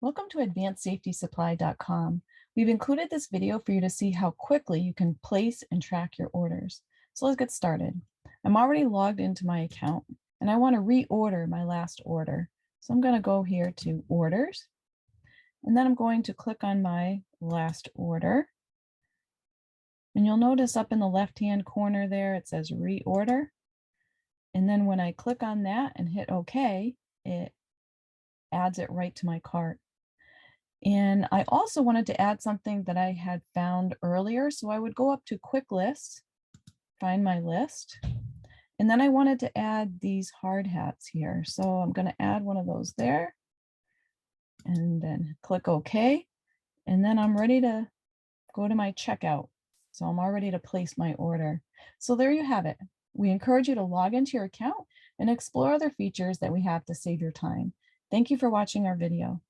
Welcome to AdvancedSafetySupply.com. We've included this video for you to see how quickly you can place and track your orders. So let's get started. I'm already logged into my account and I want to reorder my last order. So I'm going to go here to Orders, and then I'm going to click on my last order. And you'll notice up in the left-hand corner there, it says Reorder. And then when I click on that and hit OK, it adds it right to my cart. And I also wanted to add something that I had found earlier. So I would go up to Quick List, find my list, and then I wanted to add these hard hats here. So I'm going to add one of those there and then click OK. And then I'm ready to go to my checkout. So I'm all ready to place my order. So there you have it. We encourage you to log into your account and explore other features that we have to save your time. Thank you for watching our video.